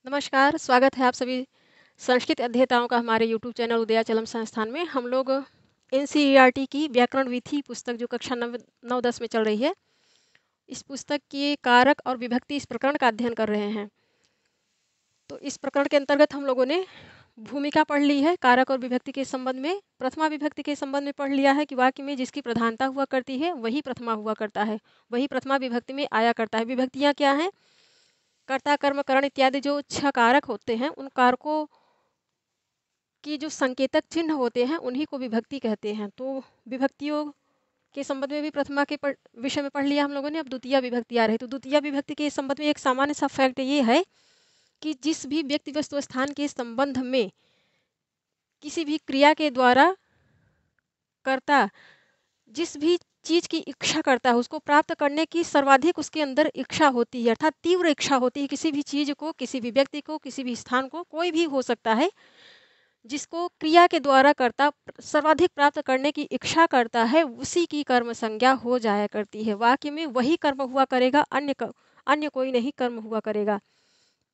नमस्कार, स्वागत है आप सभी संस्कृत अध्येताओं का हमारे यूट्यूब चैनल उदयाचलम संस्थान में। हम लोग एनसीईआरटी की व्याकरण विधि पुस्तक जो कक्षा 9-10 में चल रही है, इस पुस्तक के कारक और विभक्ति इस प्रकरण का अध्ययन कर रहे हैं। तो इस प्रकरण के अंतर्गत हम लोगों ने भूमिका पढ़ ली है, कारक और विभक्ति के संबंध में। प्रथमा विभक्ति के संबंध में पढ़ लिया है कि वाक्य में जिसकी प्रधानता हुआ करती है वही प्रथमा हुआ करता है, वही प्रथमा विभक्ति में आया करता है। विभक्तियाँ क्या हैं? कर्ता, कर्म, करण इत्यादि जो 6 कारक होते हैं, उन कारकों की जो संकेतक चिन्ह होते हैं उन्हीं को विभक्ति कहते हैं। तो विभक्तियों के संबंध में भी प्रथमा के विषय में पढ़ लिया हम लोगों ने। अब द्वितीय विभक्ति आ रही है। तो द्वितीय विभक्ति के संबंध में एक सामान्य सा फैक्ट ये है कि जिस भी व्यक्ति वस्तु स्थान के संबंध में किसी भी क्रिया के द्वारा कर्ता जिस भी चीज की इच्छा करता है उसको प्राप्त करने की सर्वाधिक उसके अंदर इच्छा होती है, अर्थात तीव्र इच्छा होती है। किसी भी चीज को, किसी भी व्यक्ति को, किसी भी स्थान को, कोई भी हो सकता है, जिसको क्रिया के द्वारा कर्ता सर्वाधिक प्राप्त करने की इच्छा करता है, उसी की कर्म संज्ञा हो जाया करती है। वाक्य में वही कर्म हुआ करेगा, अन्य कोई नहीं कर्म हुआ करेगा।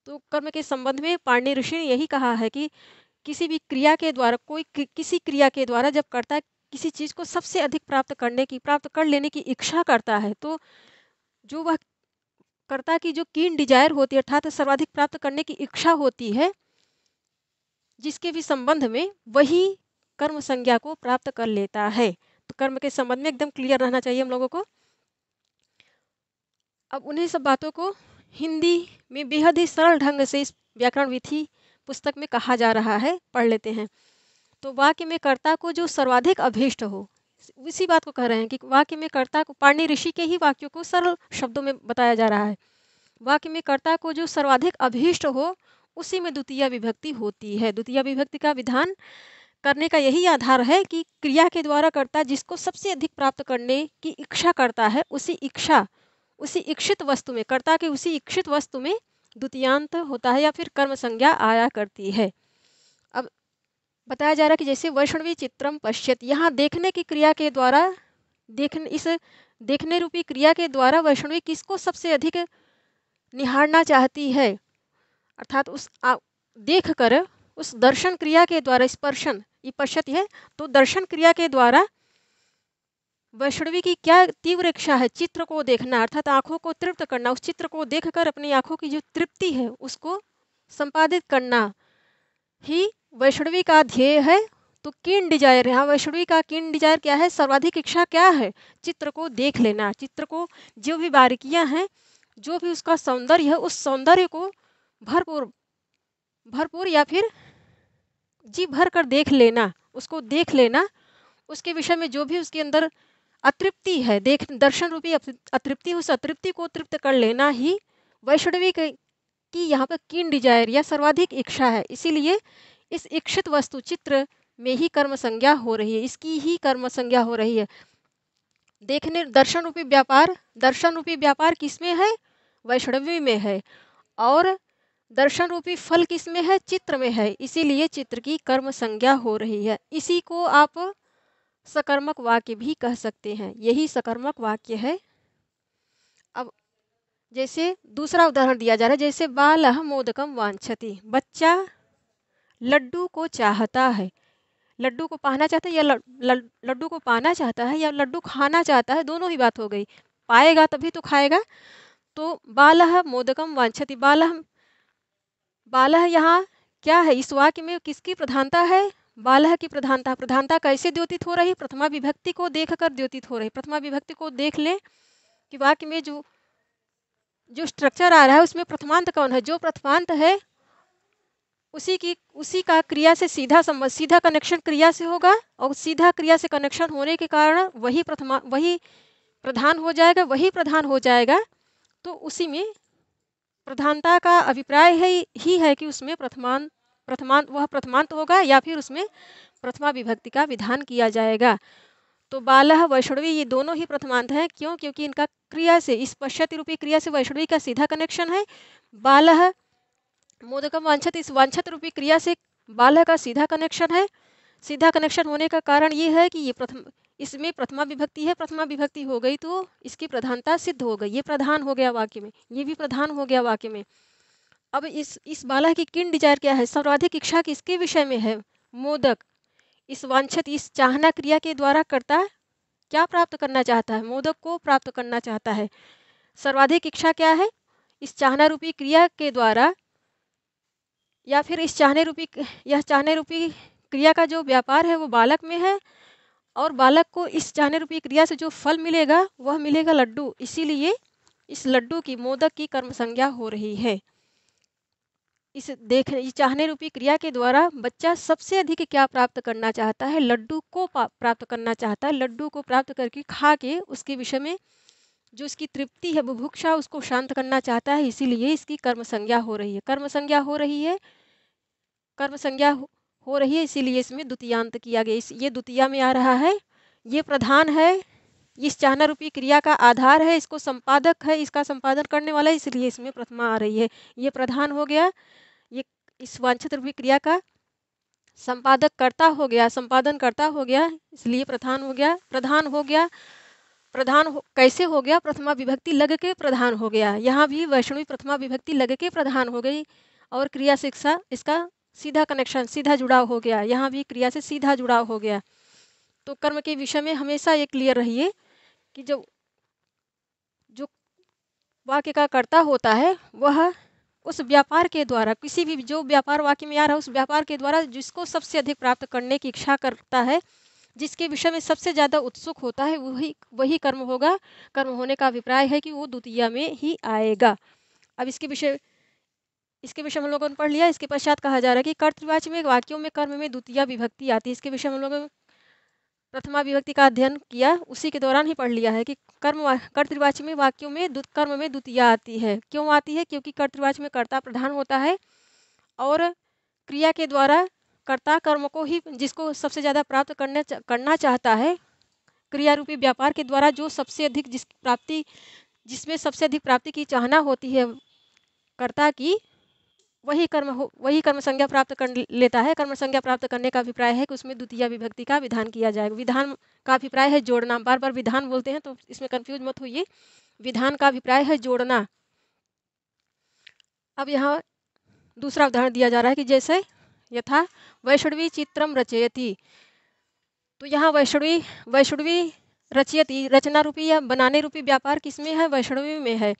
तो कर्म के संबंध में पाणिनि ऋषि ने यही कहा है कि किसी भी क्रिया के द्वारा किसी क्रिया के द्वारा जब कर्ता किसी चीज को सबसे अधिक प्राप्त कर लेने की इच्छा करता है, तो जो वह कर्ता की जो कीन डिजायर होती है, अर्थात सर्वाधिक प्राप्त करने की इच्छा होती है, जिसके भी संबंध में वही कर्म संज्ञा को प्राप्त कर लेता है। तो कर्म के संबंध में एकदम क्लियर रहना चाहिए हम लोगों को। अब उन्हीं सब बातों को हिंदी में बेहद ही सरल ढंग से इस व्याकरण विधि पुस्तक में कहा जा रहा है, पढ़ लेते हैं। तो वाक्य में कर्ता को जो सर्वाधिक अभीष्ट हो, इसी बात को कह रहे हैं कि वाक्य में कर्ता को, पाणिनि ऋषि के ही वाक्यों को सरल शब्दों में बताया जा रहा है। वाक्य में कर्ता को जो सर्वाधिक अभीष्ट हो, उसी में द्वितीय विभक्ति होती है। द्वितीय विभक्ति का विधान करने का यही आधार है कि क्रिया के द्वारा कर्ता जिसको सबसे अधिक प्राप्त करने की इच्छा करता है, उसी इच्छित वस्तु में, कर्ता के उसी इच्छित वस्तु में द्वितीयांत होता है या फिर कर्म संज्ञा आया करती है। अब बताया जा रहा है कि जैसे वैष्णवी चित्रम पश्यत, यहाँ देखने की क्रिया के द्वारा, देखने रूपी क्रिया के द्वारा वैष्णवी किसको सबसे अधिक निहारना चाहती है, अर्थात देख कर उस दर्शन क्रिया के द्वारा, स्पर्शन ये पश्यत है, तो दर्शन क्रिया के द्वारा वैष्णवी की क्या तीव्र इच्छा है? चित्र को देखना, अर्थात आंखों को तृप्त करना। उस चित्र को देखकर अपनी आंखों की जो तृप्ति है उसको संपादित करना ही वैष्णवी का ध्येय है। तो कीन डिजायर, यहाँ वैष्णवी का कीन डिजायर क्या है? सर्वाधिक इच्छा क्या है? चित्र को देख लेना। चित्र को जो भी बारीकियां हैं, जो भी उसका सौंदर्य है, उस सौंदर्य को भरपूर भरपूर या फिर जी भर कर देख लेना, उसको देख लेना। उसके विषय में जो भी उसके अंदर अतृप्ति है, दर्शन रूपी अतृप्ति, उस अतृप्ति को तृप्त कर लेना ही वैष्णवी की यहाँ पर कीन डिजायर या सर्वाधिक इच्छा है। इसीलिए इस इच्छित वस्तु चित्र में ही कर्म संज्ञा हो रही है, इसकी ही कर्म संज्ञा हो रही है। देखने, दर्शन रूपी व्यापार किसमें है? वैष्णवी में है। और दर्शन रूपी फल किसमें है? चित्र में है। इसीलिए चित्र की कर्म संज्ञा हो रही है। इसी को आप सकर्मक वाक्य भी कह सकते हैं, यही सकर्मक वाक्य है। अब जैसे दूसरा उदाहरण दिया जा रहा है, जैसे बालः मोदकम वांछति, बच्चा लड्डू को चाहता है। लड्डू को पाना चाहता है या लड्डू को पाना चाहता है या लड्डू खाना चाहता है, दोनों ही बात हो गई। पाएगा तभी तो खाएगा। तो बालः मोदकम वांछति, बालः यहाँ क्या है? इस वाक्य में किसकी प्रधानता है? बालः की प्रधानता। प्रधानता कैसे द्योतित हो रही? प्रथमा विभक्ति को देखकर द्योतित हो रही। प्रथमा विभक्ति को देख ले कि वाक्य में जो जो स्ट्रक्चर आ रहा है उसमें प्रथमांत कौन है? जो प्रथमांत है उसी का क्रिया से सीधा संबंध, सीधा कनेक्शन क्रिया से होगा, और सीधा क्रिया से कनेक्शन होने के कारण वही प्रधान हो जाएगा। तो उसी में प्रधानता का अभिप्राय ही है कि उसमें प्रथमांत होगा या फिर उसमें प्रथमा विभक्ति का विधान किया जाएगा। तो बालः वैष्णवी ये दोनों ही प्रथमांत हैं। क्यों? क्योंकि इनका क्रिया से, इस पश्यति रूपी क्रिया से वैष्णवी का सीधा कनेक्शन है। बालः मोदकम वांछत, इस वांछत रूपी क्रिया से बालः का सीधा कनेक्शन है। सीधा कनेक्शन होने का कारण ये है कि इसमें प्रथमा विभक्ति है। प्रथमा विभक्ति हो गई तो इसकी प्रधानता सिद्ध हो गई, ये प्रधान हो गया वाक्य में, ये भी प्रधान हो गया वाक्य में। अब इस बालक की किन डिजायर क्या है, सर्वाधिक इच्छा किसके विषय में है, मोदक। इस वांछित इस चाहना क्रिया के द्वारा कर्ता क्या प्राप्त करना चाहता है, मोदक को प्राप्त करना चाहता है। सर्वाधिक इच्छा क्या है, इस चाहना रूपी क्रिया के द्वारा, या फिर यह चाहने रूपी क्रिया का जो व्यापार है वो बालक में है, और बालक को इस चाहने रूपी क्रिया से जो फल मिलेगा वह मिलेगा लड्डू। इसीलिए इस लड्डू की, मोदक की कर्म संज्ञा हो रही है। इस चाहने रूपी क्रिया के द्वारा बच्चा सबसे अधिक क्या प्राप्त करना चाहता है, लड्डू को प्राप्त करना चाहता है। लड्डू को प्राप्त करके खा के उसके विषय में जो इसकी तृप्ति है, बुभुक्षा, उसको शांत करना चाहता है। इसीलिए इसकी कर्म संज्ञा हो रही है, कर्म संज्ञा हो रही है, कर्म संज्ञा हो रही है। इसीलिए इसमें द्वितीयांत किया गया, ये द्वितीया में आ रहा है। ये प्रधान है, इस चाहना रूपी क्रिया का आधार है, इसको संपादक है, इसका संपादन करने वाला है, इसलिए इसमें प्रथमा आ रही है। ये प्रधान हो गया, ये इस वांछित रूपी क्रिया का संपादक करता हो गया, संपादन करता हो गया, इसलिए प्रधान हो गया। प्रधान हो गया, कैसे हो गया, प्रथमा विभक्ति लग के प्रधान हो गया। यहाँ भी वैष्णवी प्रथमा विभक्ति लग के प्रधान हो गई, और क्रिया शिक्षा इसका सीधा कनेक्शन, सीधा जुड़ाव हो गया। यहाँ भी क्रिया से सीधा जुड़ाव हो गया। तो कर्म के विषय में हमेशा ये क्लियर रहिए कि जो वाक्य का कर्ता होता है वह उस व्यापार के द्वारा, किसी भी जो व्यापार वाक्य में आ रहा है उस व्यापार के द्वारा जिसको सबसे अधिक प्राप्त करने की इच्छा करता है, जिसके विषय में सबसे ज़्यादा उत्सुक होता है, वही वही कर्म होगा। कर्म होने का अभिप्राय है कि वो द्वितीया में ही आएगा। अब इसके विषय में हम लोगों ने पढ़ लिया। इसके पश्चात कहा जा रहा है कि कर्तृवाची में वाक्यों में कर्म में द्वितीया विभक्ति आती है। इसके विषय में हम लोगों ने प्रथमा विभक्ति का अध्ययन किया, उसी के दौरान ही पढ़ लिया है कि कर्तृवाची में वाक्यों में कर्म में द्वितीया आती है। क्यों आती है, क्योंकि कर्तृवाची में कर्ता प्रधान होता है, और क्रिया के द्वारा कर्ता कर्म को ही, जिसको सबसे ज़्यादा प्राप्त करना चाहता है, क्रिया रूपी व्यापार के द्वारा जो सबसे अधिक जिसमें सबसे अधिक प्राप्ति की चाहना होती है कर्ता की, वही कर्म संज्ञा प्राप्त कर लेता है। कर्म संज्ञा प्राप्त करने का अभिप्राय है कि उसमें द्वितीय विभक्ति का विधान किया जाएगा। विधान का अभिप्राय है जोड़ना, बार बार विधान बोलते हैं तो इसमें कंफ्यूज मत होइए। विधान का अभिप्राय है जोड़ना। अब यहाँ दूसरा उदाहरण दिया जा रहा है कि जैसे यथा वैष्णवी चित्रम रचयति। तो यहाँ वैष्णवी रचयति, रचना रूपी या बनाने रूपी व्यापार किसमें है, वैष्णवी में है।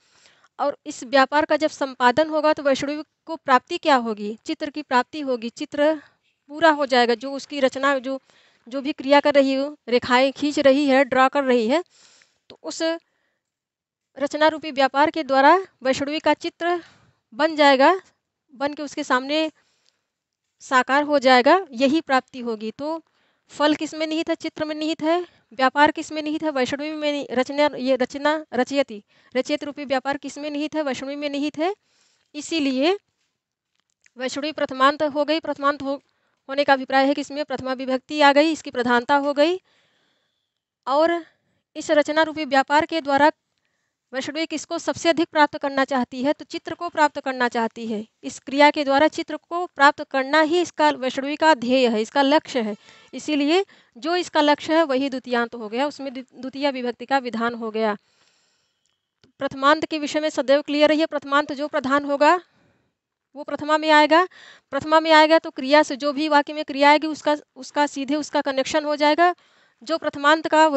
और इस व्यापार का जब संपादन होगा तो वैष्णवी को प्राप्ति क्या होगी, चित्र की प्राप्ति होगी। चित्र पूरा हो जाएगा, जो उसकी रचना, जो भी क्रिया कर रही हो, रेखाएं खींच रही है, ड्रा कर रही है, तो उस रचना रूपी व्यापार के द्वारा वैष्णवी का चित्र बन जाएगा, बन के उसके सामने साकार हो जाएगा, यही प्राप्ति होगी। तो फल किस में निहित है, चित्र में निहित है। व्यापार किस में निहित है, वैष्णवी में। रचना रचयत रूपी व्यापार किस में निहित है, वैष्णवी में निहित है। इसीलिए वैष्णवी प्रथमांत हो गई। प्रथमांत होने का अभिप्राय है कि इसमें प्रथमा विभक्ति आ गई, इसकी प्रधानता हो गई। और इस रचना रूपी व्यापार के द्वारा वैष्णवी किसको सबसे अधिक प्राप्त करना चाहती है, तो चित्र को प्राप्त करना चाहती है। इस क्रिया के द्वारा चित्र को प्राप्त करना ही इसका वैष्णवी का ध्येय है, इसका लक्ष्य है। इसीलिए जो इसका लक्ष्य है वही द्वितीयांत हो गया, उसमें द्वितीय विभक्ति का विधान हो गया। प्रथमांत के विषय में सदैव क्लियर रहिए। प्रथमांत जो प्रधान होगा वो प्रथमा में आएगा। प्रथमा में आएगा तो क्रिया से, जो भी वाक्य में क्रिया आएगी उसका सीधे उसका कनेक्शन हो जाएगा। जो प्रथमांत का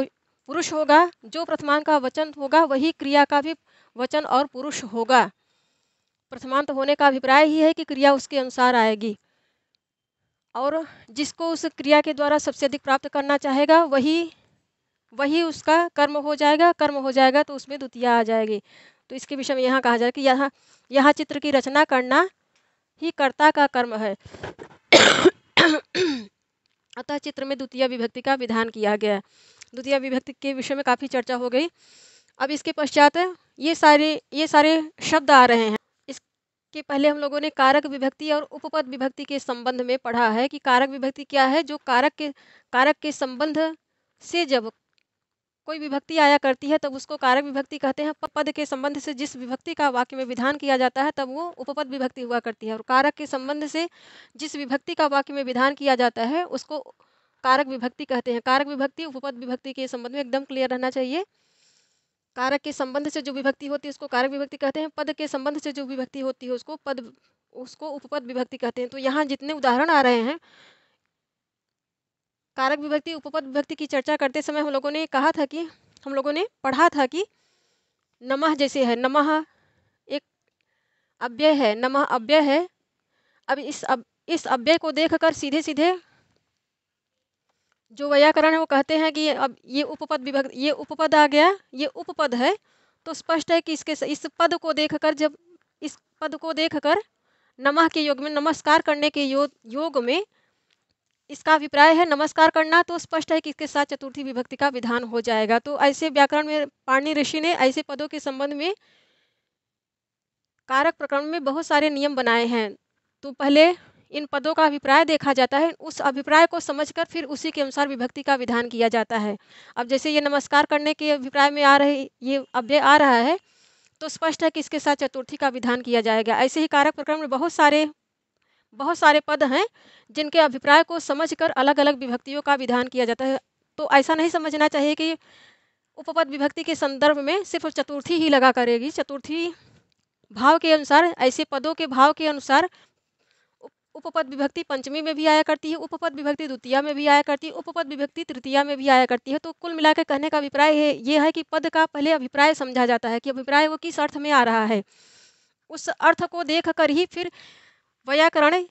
पुरुष होगा, जो प्रथमांत का वचन होगा, वही क्रिया का भी वचन और पुरुष होगा। प्रथमांत होने का अभिप्राय ही है कि क्रिया उसके अनुसार आएगी, और जिसको उस क्रिया के द्वारा सबसे अधिक प्राप्त करना चाहेगा वही उसका कर्म हो जाएगा। कर्म हो जाएगा तो उसमें द्वितीया आ जाएगी। तो इसके विषय में यहाँ कहा जाए कि यहाँ चित्र की रचना करना ही कर्ता का कर्म है। अतः चित्र में द्वितीय विभक्ति का विधान किया गया। द्वितीय विभक्ति के विषय में काफ़ी चर्चा हो गई। अब इसके पश्चात ये सारे शब्द आ रहे हैं। इसके पहले हम लोगों ने कारक विभक्ति और उपपद विभक्ति के संबंध में पढ़ा है कि कारक विभक्ति क्या है। जो कारक के संबंध से जब कोई विभक्ति आया करती है तब उसको कारक विभक्ति कहते हैं। पद के संबंध से जिस विभक्ति का वाक्य में विधान किया जाता है तब वो उपपद विभक्ति हुआ करती है। और कारक के संबंध से जिस विभक्ति का वाक्य में विधान किया जाता है उसको कारक विभक्ति कहते हैं। कारक विभक्ति उपपद विभक्ति के संबंध में एकदम क्लियर रहना चाहिए। कारक के संबंध से जो विभक्ति होती है उसको कारक विभक्ति कहते हैं। पद के संबंध से जो विभक्ति होती है उसको उपपद विभक्ति कहते हैं। तो यहाँ जितने उदाहरण आ रहे हैं, कारक विभक्ति उपपद विभक्ति की चर्चा करते समय हम लोगों ने पढ़ा था कि नमः जैसे है, नमः एक अव्यय है, नमः अव्यय है। अब इस अव्यय को देखकर सीधे सीधे जो वैयाकरण है वो कहते हैं कि अब ये उपपद आ गया, ये उपपद है। तो स्पष्ट है कि इस पद को देखकर, जब इस पद को देखकर नमः के योग में, नमस्कार करने के योग में इसका अभिप्राय है नमस्कार करना, तो स्पष्ट है कि इसके साथ चतुर्थी विभक्ति का विधान हो जाएगा। तो ऐसे व्याकरण में पाणिनि ऋषि ने ऐसे पदों के संबंध में कारक प्रकरण में बहुत सारे नियम बनाए हैं। तो पहले इन पदों का अभिप्राय देखा जाता है, उस अभिप्राय को समझकर फिर उसी के अनुसार विभक्ति का विधान किया जाता है। अब जैसे ये नमस्कार करने के अभिप्राय में ये अव्यय आ रहा है, तो स्पष्ट है कि इसके साथ चतुर्थी का विधान किया जाएगा। ऐसे ही कारक प्रकरण में बहुत सारे पद हैं जिनके अभिप्राय को समझकर अलग अलग विभक्तियों का विधान किया जाता है। तो ऐसा नहीं समझना चाहिए कि उपपद विभक्ति के संदर्भ में सिर्फ चतुर्थी ही लगा करेगी। चतुर्थी भाव के अनुसार, ऐसे पदों के भाव के अनुसार उपपद विभक्ति पंचमी में भी आया करती है, उपपद विभक्ति द्वितीया में भी आया करती है, उपपद विभक्ति तृतीया में भी आया करती है। तो कुल मिलाकर कहने का अभिप्राय ये है कि पद का पहले अभिप्राय समझा जाता है कि अभिप्राय वो किस अर्थ में आ रहा है। उस अर्थ को देखकर ही फिर वैयाकरण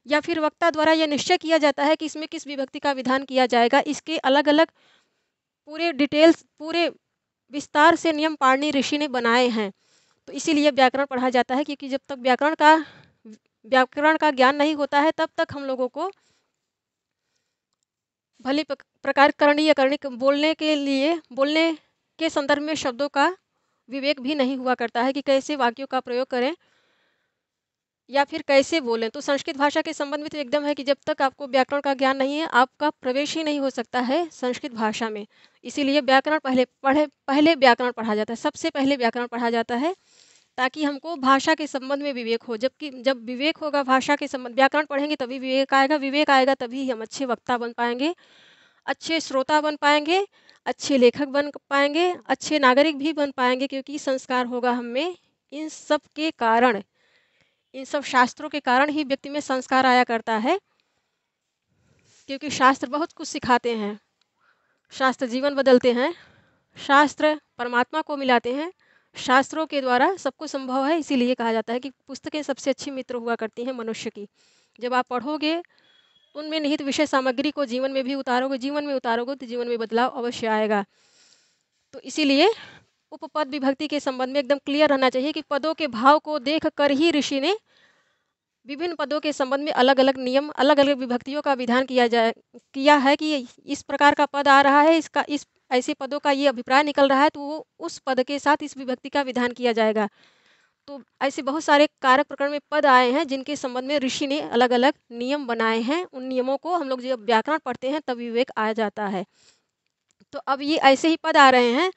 या फिर वक्ता द्वारा यह निश्चय किया जाता है कि इसमें किस विभक्ति का विधान किया जाएगा। इसके अलग अलग पूरे विस्तार से नियम पाणिनि ऋषि ने बनाए हैं। तो इसीलिए व्याकरण पढ़ा जाता है, क्योंकि जब तक व्याकरण का ज्ञान नहीं होता है तब तक हम लोगों को भली प्रकार करनी बोलने के संदर्भ में शब्दों का विवेक भी नहीं हुआ करता है कि कैसे वाक्यों का प्रयोग करें या फिर कैसे बोलें। तो संस्कृत भाषा के संबंध में तो एकदम है कि जब तक आपको व्याकरण का ज्ञान नहीं है, आपका प्रवेश ही नहीं हो सकता है संस्कृत भाषा में। इसीलिए व्याकरण पहले व्याकरण पढ़ा जाता है, सबसे पहले व्याकरण पढ़ा जाता है, ताकि हमको भाषा के संबंध में विवेक हो। जबकि जब विवेक होगा भाषा के संबंध, व्याकरण पढ़ेंगे तभी विवेक आएगा तभी हम अच्छे वक्ता बन पाएंगे, अच्छे श्रोता बन पाएंगे, अच्छे लेखक बन पाएंगे, अच्छे नागरिक भी बन पाएंगे। क्योंकि संस्कार होगा हम में। इन सब शास्त्रों के कारण ही व्यक्ति में संस्कार आया करता है, क्योंकि शास्त्र बहुत कुछ सिखाते हैं, शास्त्र जीवन बदलते हैं, शास्त्र परमात्मा को मिलाते हैं, शास्त्रों के द्वारा सब कुछ संभव है। इसीलिए कहा जाता है कि पुस्तकें सबसे अच्छी मित्र हुआ करती हैं मनुष्य की। जब आप पढ़ोगे तो उनमें निहित विषय सामग्री को जीवन में उतारोगे तो जीवन में बदलाव अवश्य आएगा। तो इसीलिए उपपद विभक्ति के संबंध में एकदम क्लियर रहना चाहिए कि पदों के भाव को देख कर ही ऋषि ने विभिन्न पदों के संबंध में अलग अलग नियम, अलग अलग विभक्तियों का विधान किया है कि इस प्रकार का पद आ रहा है, ऐसे पदों का ये अभिप्राय निकल रहा है, तो वो उस पद के साथ इस विभक्ति का विधान किया जाएगा। तो ऐसे बहुत सारे कारक प्रकरण में पद आए हैं जिनके संबंध में ऋषि ने अलग अलग नियम बनाए हैं। उन नियमों को हम लोग जब व्याकरण पढ़ते हैं तब विवेक आ जाता है। तो अब ये ऐसे ही पद आ रहे हैं,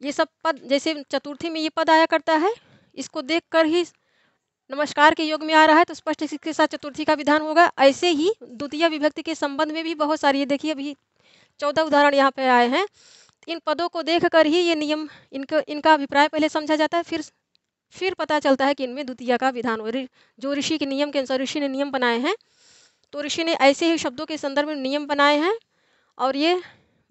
ये सब पद जैसे चतुर्थी में ये पद आया करता है, इसको देख कर ही नमस्कार के योग में आ रहा है, तो स्पष्ट इसके साथ चतुर्थी का विधान होगा। ऐसे ही द्वितीय विभक्ति के संबंध में भी बहुत सारी, ये देखिए अभी 14 उदाहरण यहाँ पे आए हैं। इन पदों को देखकर ही ये नियम, इनका अभिप्राय पहले समझा जाता है, फिर पता चलता है कि इनमें द्वितीय का विधान हो। जो ऋषि के नियम के अनुसार ऋषि ने नियम बनाए हैं, तो ऋषि ने ऐसे ही शब्दों के संदर्भ में नियम बनाए हैं और ये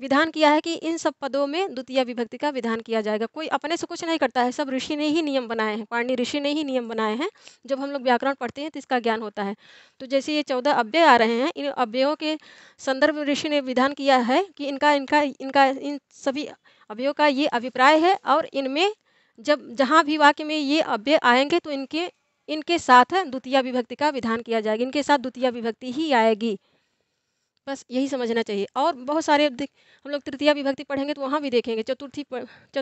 विधान किया है कि इन सब पदों में द्वितीय विभक्ति का विधान किया जाएगा। कोई अपने से कुछ नहीं करता है, सब ऋषि ने ही नियम बनाए हैं, पाणिनि ऋषि ने ही नियम बनाए हैं। जब हम लोग व्याकरण पढ़ते हैं तो इसका ज्ञान होता है। तो जैसे ये 14 अव्यय आ रहे हैं, इन अव्ययों के संदर्भ में ऋषि ने विधान किया है कि इन सभी अव्ययों का ये अभिप्राय है, और इनमें जहाँ भी वाक्य में ये अव्यय आएंगे तो इनके साथ द्वितीय विभक्ति का विधान किया जाएगा, इनके साथ द्वितीय विभक्ति ही आएगी। बस यही समझना चाहिए। और बहुत सारे हम लोग तृतीया विभक्ति पढ़ेंगे तो वहाँ भी देखेंगे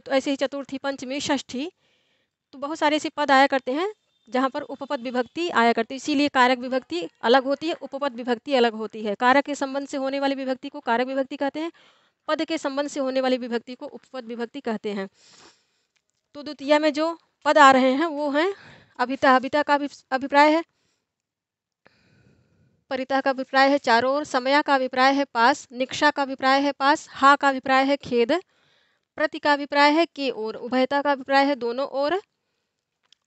ऐसे ही चतुर्थी, पंचमी, षष्ठी, तो बहुत सारे ऐसे पद आया करते हैं जहाँ पर उपपद विभक्ति आया करती है। इसीलिए कारक विभक्ति अलग होती है, उपपद विभक्ति अलग होती है। कारक के संबंध से होने वाली विभक्ति को कारक विभक्ति कहते हैं, पद के संबंध से होने वाली विभक्ति को उपपद विभक्ति कहते हैं। तो द्वितीया में जो पद आ रहे हैं वो हैं अभिता का अभिप्राय है, परिता का अभिप्राय है चारों ओर, समया का अभिप्राय है पास, निक्षा का अभिप्राय है पास, हा का अभिप्राय है खेद, प्रति का अभिप्राय है के ओर, उभयता का अभिप्राय है दोनों ओर,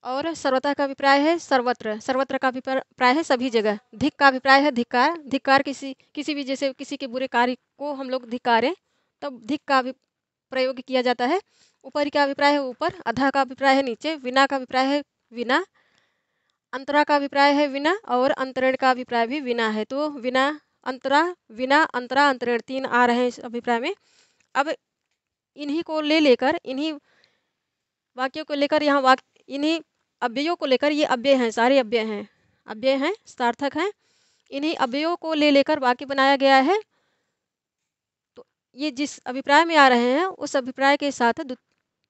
और सर्वथा का अभिप्राय है सर्वत्र, सर्वत्र का अभिप्राय है सभी जगह। धिक का अभिप्राय है धिक्कार, धिक्कार किसी भी, जैसे किसी के बुरे कार्य को हम लोग धिक्कारें तब धिक का प्रयोग किया जाता है। ऊपरी का अभिप्राय है ऊपर, अधः का अभिप्राय है नीचे, विना का अभिप्राय है विना, अंतरा का अभिप्राय है विना, और अंतरेण का अभिप्राय भी विना है। तो विना अंतरा अंतरेण 3 आ रहे हैं इस अभिप्राय में। अब इन्हीं को लेकर, इन्हीं वाक्यों को लेकर, यहाँ वाक्य इन्हीं अव्ययों को लेकर, ये अव्यय हैं, सारे अव्यय हैं, सार्थक हैं। इन्हीं अव्ययों को लेकर वाक्य बनाया गया है। तो ये जिस अभिप्राय में आ रहे हैं उस अभिप्राय के साथ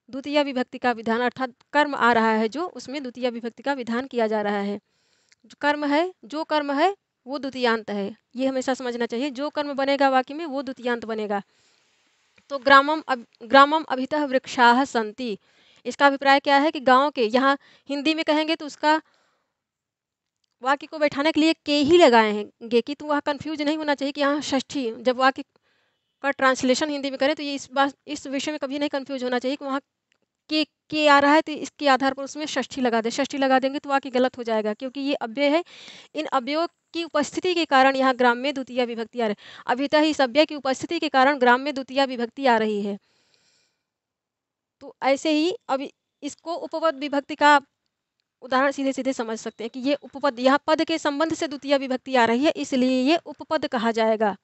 द्वितीय विभक्ति का विधान, अर्थात कर्म आ रहा है जो, उसमें द्वितीय विभक्ति का विधान किया जा रहा है। जो कर्म है वो द्वितीयांत है, ये हमेशा समझना चाहिए। जो कर्म बनेगा वाक्य में वो द्वितीयांत बनेगा। तो ग्रामम अभितः वृक्षाः सन्ति, इसका अभिप्राय क्या है कि गांव के, यहाँ हिंदी में कहेंगे तो उसका वाक्य को बैठाने के लिए के ही लगाए हैं कि, तो वहाँ कंफ्यूज नहीं होना चाहिए कि यहाँ षष्ठी, जब वाक्य का ट्रांसलेशन हिंदी में करें तो ये इस विषय में कभी नहीं कंफ्यूज होना चाहिए कि वहाँ के आ रहा है तो इसके आधार पर उसमें षष्ठी लगा दें। षष्ठी लगा देंगे तो वाक्य गलत हो जाएगा, क्योंकि ये अव्यय है। इन अव्ययों की उपस्थिति के कारण यहाँ ग्राम में द्वितीय विभक्ति आ रही है। अभितः इस अव्यय की उपस्थिति के कारण ग्राम में द्वितीय विभक्ति आ रही है। तो ऐसे ही अब इसको उपपद विभक्ति का उदाहरण सीधे सीधे समझ सकते हैं कि ये उपपद, यहाँ पद के संबंध से द्वितीय विभक्ति आ रही है, इसलिए ये उपपद कहा जाएगा।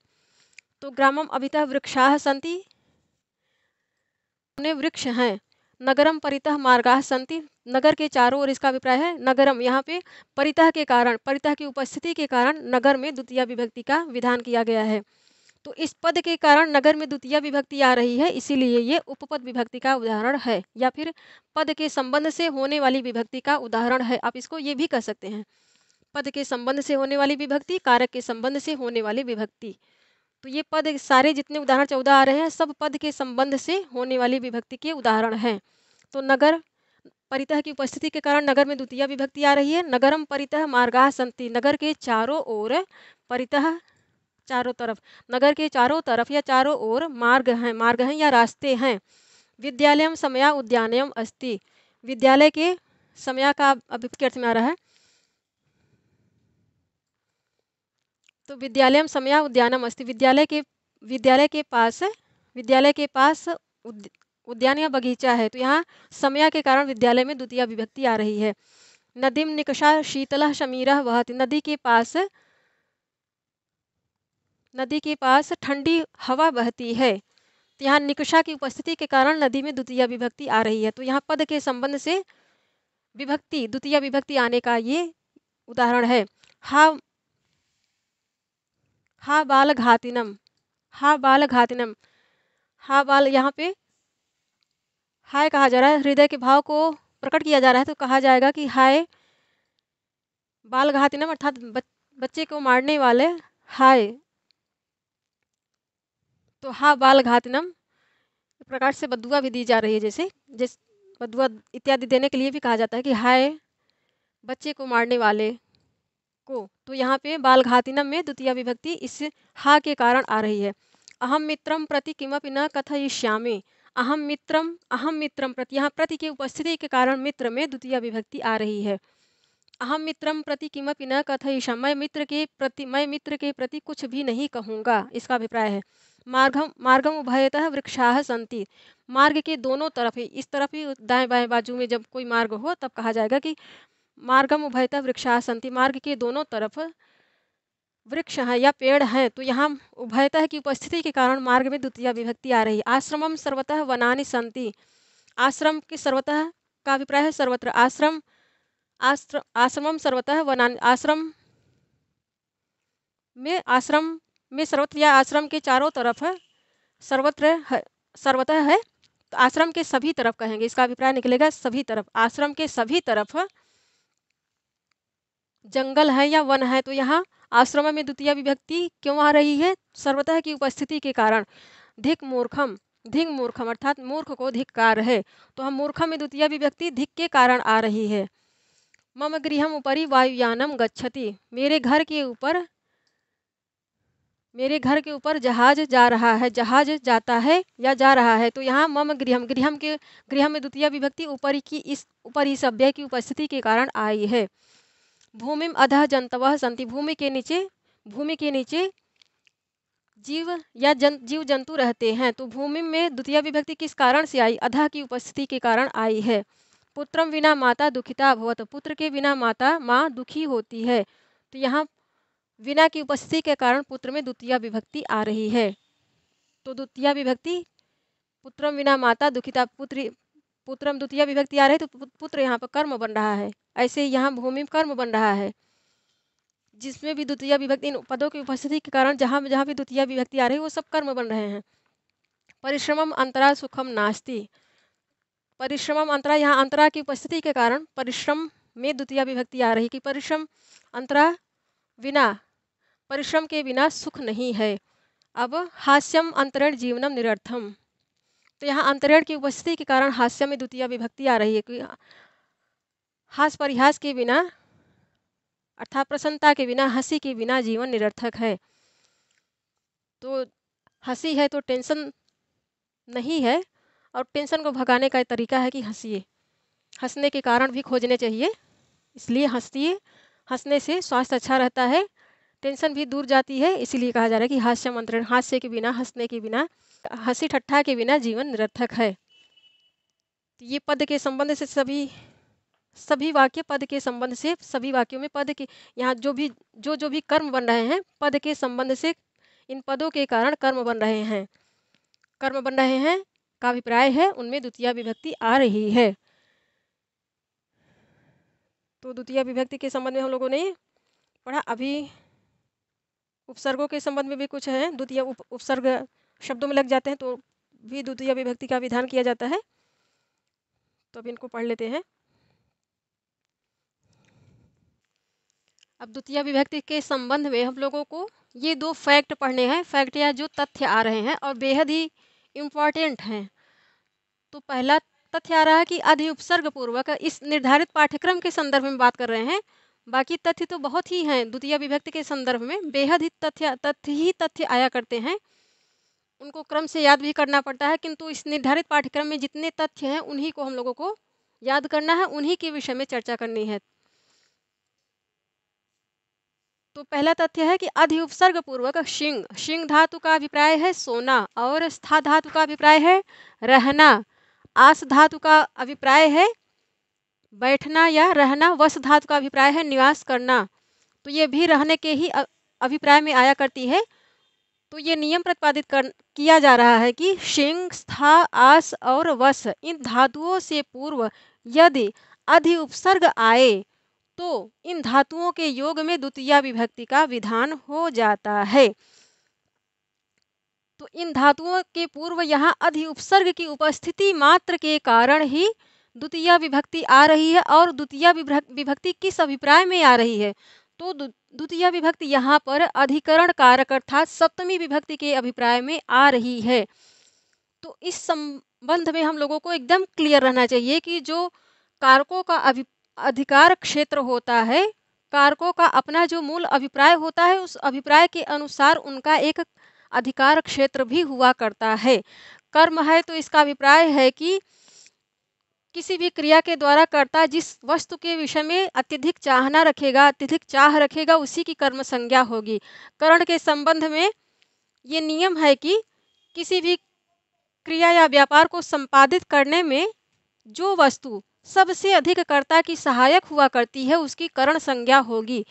तो ग्रामम अभितः वृक्षाः सन्ति, वृक्ष हैं। नगरम परितः मार्गाः सन्ति, नगर के चारों ओर, इसका अभिप्राय है नगरम, यहाँ पे परितः के कारण, परितः की उपस्थिति के कारण नगर में द्वितीय विभक्ति का विधान किया गया है। तो इस पद के कारण नगर में द्वितीय विभक्ति आ रही है, इसीलिए ये उपपद विभक्ति का उदाहरण है, या फिर पद के संबंध से होने वाली विभक्ति का उदाहरण है। आप इसको ये भी कह सकते हैं, पद के संबंध से होने वाली विभक्ति, कारक के संबंध से होने वाली विभक्ति। तो ये पद सारे जितने उदाहरण 14 आ रहे हैं सब पद के संबंध से होने वाली विभक्ति के उदाहरण हैं। तो नगर परितः की उपस्थिति के कारण नगर में द्वितीय विभक्ति आ रही है। नगरम परितः मार्गाः सन्ति, नगर के चारों ओर, परितः चारों तरफ, नगर के चारों तरफ या चारों ओर मार्ग हैं या रास्ते हैं। विद्यालयम समया उद्यानयम अस्ति, विद्यालय के समया का अभिप्राय अर्थ में आ रहा है। तो विद्यालयम समया उद्यानम अस्ति, विद्यालय के पास उद्यान या बगीचा है। तो यहाँ समया के कारण विद्यालय में द्वितीय विभक्ति आ रही है। नदीम निकषा शीतलः शमीरः वहति, नदी के पास ठंडी हवा बहती है। तो यहाँ निकषा की उपस्थिति के कारण नदी में द्वितीय विभक्ति आ रही है। तो यहाँ पद के संबंध से विभक्ति, द्वितीय विभक्ति आने का ये उदाहरण है। हा बाल घातिनम, हा बाल, यहाँ पे हाय कहा जा रहा है, हृदय के भाव को प्रकट किया जा रहा है, तो कहा जाएगा कि हाय बाल घातिनम, अर्थात बच्चे को मारने वाले हाय। तो हा बाल घातिनम प्रकार से बद्दुआ भी दी जा रही है, जैसे बद्दुआ इत्यादि देने के लिए भी कहा जाता है कि हाय बच्चे को मारने वाले को। तो यहाँ पे बाल घातिनम में द्वितीय विभक्ति इस हा के कारण आ रही है। अहम मित्रम प्रति किमपि न कथयिष्यामि, अहम मित्रम प्रति, यहाँ प्रति की उपस्थिति के कारण मित्र में द्वितीय विभक्ति आ रही है। अहम मित्रम प्रति किमपि न कथयिष्यामि, मैं मित्र के प्रति कुछ भी नहीं कहूँगा, इसका अभिप्राय है। मार्गम उभयतः वृक्षाः सन्ति, मार्ग के दोनों तरफ, इस तरफ ही दाएं बाएं बाजू में जब कोई मार्ग हो तब कहा जाएगा कि मार्गम उभयतः वृक्षाः सन्ति, मार्ग के दोनों तरफ वृक्ष हैं या पेड़ हैं। तो यहाँ उभयतः की उपस्थिति के कारण मार्ग में द्वितीय विभक्ति आ रही है। आश्रमम सर्वतः वनानि सन्ति, आश्रम के सर्वतः का अभिप्राय है सर्वत्र, आश्रमम सर्वतः वनानि, आश्रम में सर्वत्र या आश्रम के चारों तरफ सर्वतः है। तो आश्रम के सभी तरफ कहेंगे, इसका अभिप्राय निकलेगा सभी तरफ, आश्रम के सभी तरफ जंगल है या वन है। तो यहाँ आश्रम में द्वितीय विभक्ति क्यों आ रही है? सर्वतः की उपस्थिति के कारण। धिक मूर्खम अर्थात मूर्ख को धिक्कार है, तो हम मूर्खम में द्वितीय विभक्ति धिक के कारण आ रही है। मम गृहम उपरि वायुयानम गच्छति, मेरे घर के ऊपर मेरे घर के ऊपर जहाज जा रहा है, जहाज जाता है या जा रहा है। तो यहाँ मम गृहम, गृह में द्वितीय विभक्ति ऊपर इस अव्यय की उपस्थिति के कारण आई है। भूमिम अधः जंतवः सन्ति, भूमि के नीचे जीव जंतु रहते हैं। तो भूमि में द्वितीय विभक्ति किस कारण से आई? अधः की उपस्थिति के कारण आई है। पुत्रम विना माता दुखिता भवत, पुत्र के बिना माँ दुखी होती है। तो यहाँ विना की उपस्थिति के कारण पुत्र में द्वितीय विभक्ति आ रही है। तो द्वितीय विभक्ति पुत्रम विना माता दुखिता, पुत्रम द्वितीय विभक्ति आ रही है, तो पुत्र यहाँ पर कर्म बन रहा है। ऐसे यहाँ भूमि कर्म बन रहा है, जिसमें भी द्वितीय विभक्ति, इन पदों की उपस्थिति के कारण जहाँ जहाँ भी द्वितीय विभक्ति आ रही है वो सब कर्म बन रहे हैं। परिश्रमम अंतरा सुखम नास्ति, परिश्रमम अंतरा, यहाँ अंतरा की उपस्थिति के कारण परिश्रम में द्वितीय विभक्ति आ रही है कि परिश्रम अंतरा विना, परिश्रम के बिना सुख नहीं है। अब हास्यम अंतरण जीवनम निरर्थम, तो यहाँ अंतरण की उपस्थिति के कारण हास्य में द्वितीय विभक्ति आ रही है कि हास परिहास के बिना अर्थात प्रसन्नता के बिना, हंसी के बिना जीवन निरर्थक है। तो हंसी है तो टेंशन नहीं है, और टेंशन को भगाने का तरीका है कि हंसिए। हंसने के कारण भी खोजने चाहिए, इसलिए हंसिए, हंसने से स्वास्थ्य अच्छा रहता है, टेंशन भी दूर जाती है। इसीलिए कहा जा रहा है कि हास्य मंत्रण, हास्य के बिना, हंसने के बिना, हंसी ठट्ठा के बिना जीवन निरर्थक है। तो ये पद के संबंध से सभी वाक्य पद के संबंध से, सभी वाक्यों में पद के, यहाँ जो भी कर्म बन रहे हैं पद के संबंध से, इन पदों के कारण कर्म बन रहे हैं का अभिप्राय है, उनमें द्वितीय विभक्ति आ रही है। तो द्वितीय विभक्ति के संबंध में हम लोगों ने पढ़ा। अभी उपसर्गों के संबंध में भी कुछ है, द्वितीय उपसर्ग शब्दों में लग जाते हैं तो भी द्वितीय विभक्ति का विधान किया जाता है। तो अब इनको पढ़ लेते हैं। अब द्वितीय विभक्ति के संबंध में हम लोगों को ये 2 फैक्ट पढ़ने हैं, फैक्ट या जो तथ्य आ रहे हैं और बेहद ही इम्पॉर्टेंट हैं। तो पहला तथ्य आ रहा है कि आदि उपसर्ग पूर्वक, इस निर्धारित पाठ्यक्रम के संदर्भ में बात कर रहे हैं, बाकी तथ्य तो बहुत ही हैं। द्वितीय विभक्ति के संदर्भ में बेहद ही तथ्य आया करते हैं, उनको क्रम से याद भी करना पड़ता है, किंतु इस निर्धारित पाठ्यक्रम में जितने तथ्य हैं उन्हीं को हम लोगों को याद करना है, उन्हीं के विषय में चर्चा करनी है। तो पहला तथ्य है कि अधि उपसर्ग पूर्वक शिंग धातु का अभिप्राय है सोना, और स्था धातु का अभिप्राय है रहना, आस धातु का अभिप्राय है बैठना या रहना, वस धातु का अभिप्राय है निवास करना। तो ये भी रहने के ही अभिप्राय में आया करती है। तो ये नियम प्रतिपादित किया जा रहा है कि शिंग, स्था, आस और वस इन धातुओं से पूर्व यदि अधि उपसर्ग आए तो इन धातुओं के योग में द्वितीय विभक्ति का विधान हो जाता है। तो इन धातुओं के पूर्व यहाँ अधि उपसर्ग की उपस्थिति मात्र के कारण ही द्वितीय विभक्ति आ रही है। और द्वितीय विभक्ति किस अभिप्राय में आ रही है? तो द्वितीय विभक्ति यहाँ पर अधिकरण कारक अर्थात सप्तमी विभक्ति के अभिप्राय में आ रही है। तो इस संबंध में हम लोगों को एकदम क्लियर रहना चाहिए कि जो कारकों का अधिकार क्षेत्र होता है, कारकों का अपना जो मूल अभिप्राय होता है, उस अभिप्राय के अनुसार उनका एक अधिकार क्षेत्र भी हुआ करता है। कर्म है तो इसका अभिप्राय है कि किसी भी क्रिया के द्वारा कर्ता जिस वस्तु के विषय में अत्यधिक चाहना रखेगा, अत्यधिक चाह रखेगा, उसी की कर्म संज्ञा होगी। करण के संबंध में ये नियम है कि किसी भी क्रिया या व्यापार को संपादित करने में जो वस्तु सबसे अधिक कर्ता की सहायक हुआ करती है उसकी करण संज्ञा होगी।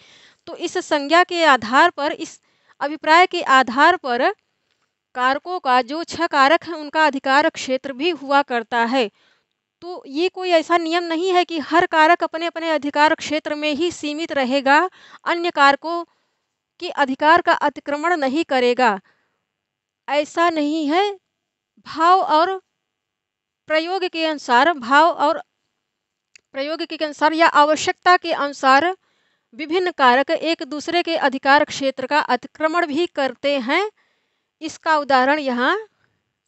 तो इस संज्ञा के आधार पर, इस अभिप्राय के आधार पर कारकों का जो 6 कारक हैं उनका अधिकार क्षेत्र भी हुआ करता है। तो ये कोई ऐसा नियम नहीं है कि हर कारक अपने अपने अधिकार क्षेत्र में ही सीमित रहेगा, अन्य कारकों के अधिकार का अतिक्रमण नहीं करेगा, ऐसा नहीं है। भाव और प्रयोग के अनुसार या आवश्यकता के अनुसार विभिन्न कारक एक दूसरे के अधिकार क्षेत्र का अतिक्रमण भी करते हैं। इसका उदाहरण यहाँ